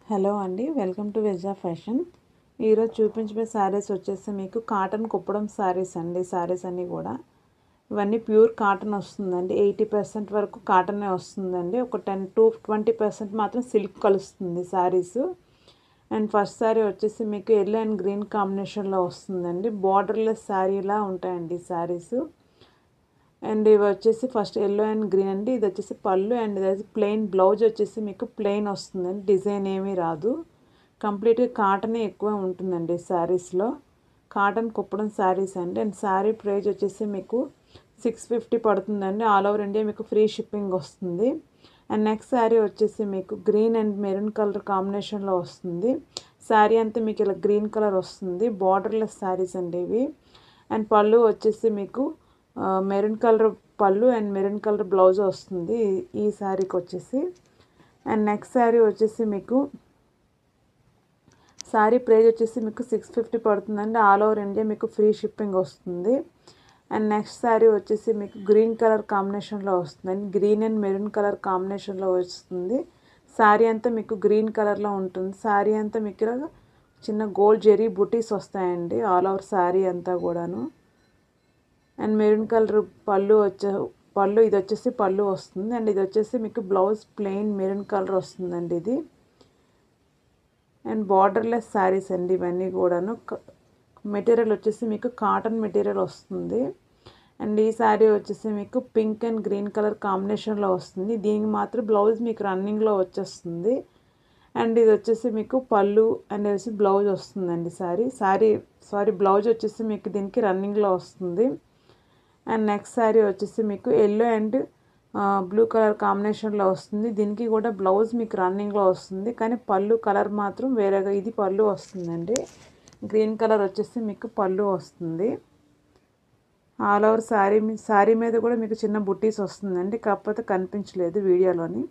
Hello అండి, welcome to వెజా fashion. ఈరోజు చూపించబోయే శారీస్ వచ్చేసి మీకు కాటన్ కుప్పడం శారీస్ అండి. శారీస్ అన్నీ కూడా ఇవన్నీ ప్యూర్ కాటన్ వస్తుందండి. 80% వరకు కాటనే వస్తుందండి. ఒక 10 to 20% మాత్రం సిల్క్ కలుస్తుంది శారీస్. అండ్ ఫస్ట్ శారీ వచ్చేసి మీకు ఎల్లో అండ్ గ్రీన్ కాంబినేషన్లో వస్తుందండి. బార్డర్లెస్ శారీలా ఉంటాయండి శారీస్. అండ్ ఇవి వచ్చేసి ఫస్ట్ ఎల్లో అండ్ గ్రీన్ అండి. ఇది వచ్చేసి పళ్ళు అండ్ ఇది ప్లెయిన్ బ్లౌజ్ వచ్చేసి మీకు ప్లెయిన్ వస్తుందండి. డిజైన్ ఏమీ రాదు. కంప్లీట్గా కాటనే ఎక్కువ ఉంటుందండి శారీస్లో. కాటన్ కుప్పడం శారీస్ అండి. అండ్ శారీ ప్రైస్ వచ్చేసి మీకు 650 పడుతుందండి. ఆల్ ఓవర్ ఇండియా మీకు ఫ్రీ షిప్పింగ్ వస్తుంది. అండ్ నెక్స్ట్ శారీ వచ్చేసి మీకు గ్రీన్ అండ్ మెరూన్ కలర్ కాంబినేషన్లో వస్తుంది. శారీ అంతా మీకు ఇలా గ్రీన్ కలర్ వస్తుంది. బార్డర్లెస్ శారీస్ అండి ఇవి. అండ్ పళ్ళు వచ్చేసి మీకు మెరూన్ కలర్ పళ్ళు అండ్ మెరూన్ కలర్ బ్లౌజ్ వస్తుంది ఈ శారీకి వచ్చేసి. అండ్ నెక్స్ట్ శారీ వచ్చేసి మీకు శారీ ప్రైస్ వచ్చేసి మీకు 650 పడుతుందండి. ఆల్ ఓవర్ ఇండియా మీకు ఫ్రీ షిప్పింగ్ వస్తుంది. అండ్ నెక్స్ట్ శారీ వచ్చేసి మీకు గ్రీన్ కలర్ కాంబినేషన్లో వస్తుందండి. గ్రీన్ అండ్ మెరూన్ కలర్ కాంబినేషన్లో వస్తుంది. శారీ అంతా మీకు గ్రీన్ కలర్లో ఉంటుంది. శారీ అంతా మీకు చిన్న గోల్డ్ జెరీ బుటీస్ వస్తాయండి ఆల్ ఓవర్ శారీ అంతా కూడాను. అండ్ మెరూన్ కలర్ పళ్ళు ఇది వచ్చేసి పళ్ళు వస్తుంది. అండ్ ఇది వచ్చేసి మీకు బ్లౌజ్ ప్లెయిన్ మెరూన్ కలర్ వస్తుందండి ఇది. అండ్ బార్డర్లెస్ శారీస్ అండి ఇవన్నీ కూడాను. మెటీరియల్ వచ్చేసి మీకు కాటన్ మెటీరియల్ వస్తుంది. అండ్ ఈ శారీ వచ్చేసి మీకు పింక్ అండ్ గ్రీన్ కలర్ కాంబినేషన్లో వస్తుంది. దీనికి మాత్రం బ్లౌజ్ మీకు రన్నింగ్లో వచ్చేస్తుంది. అండ్ ఇది వచ్చేసి మీకు పళ్ళు అండ్ వచ్చి బ్లౌజ్ వస్తుందండి. సారీ బ్లౌజ్ వచ్చేసి మీకు దీనికి రన్నింగ్లో వస్తుంది. అండ్ నెక్స్ట్ శారీ వచ్చేసి మీకు ఎల్లో అండ్ బ్లూ కలర్ కాంబినేషన్లో వస్తుంది. దీనికి కూడా బ్లౌజ్ మీకు రన్నింగ్లో వస్తుంది. కానీ పళ్ళు కలర్ మాత్రం వేరేగా ఇది పళ్ళు వస్తుందండి. గ్రీన్ కలర్ వచ్చేసి మీకు పళ్ళు వస్తుంది. ఆల్ ఓవర్ శారీ మీద కూడా మీకు చిన్న బుట్టీస్ వస్తుందండి. కాకపోతే కనిపించలేదు వీడియోలోని.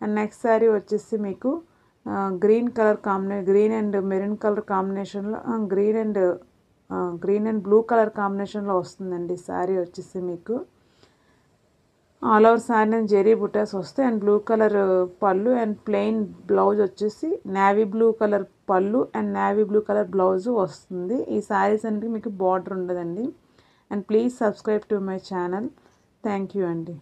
అండ్ నెక్స్ట్ శారీ వచ్చేసి మీకు గ్రీన్ అండ్ మెరూన్ కలర్ కాంబినేషన్లో గ్రీన్ అండ్ బ్లూ కలర్ కాంబినేషన్లో వస్తుందండి శారీ వచ్చేసి మీకు. ఆల్ ఓవర్ శారీ జెరీ బుటాస్ వస్తాయి. అండ్ బ్లూ కలర్ పళ్ళు అండ్ ప్లెయిన్ బ్లౌజ్ వచ్చేసి నేవీ బ్లూ కలర్ పళ్ళు and navy blue colour blouse వస్తుంది. ఈ శారీస్ అన్నిటికీ మీకు బార్డర్ ఉండదండి. And please subscribe to my channel. Thank you అండి.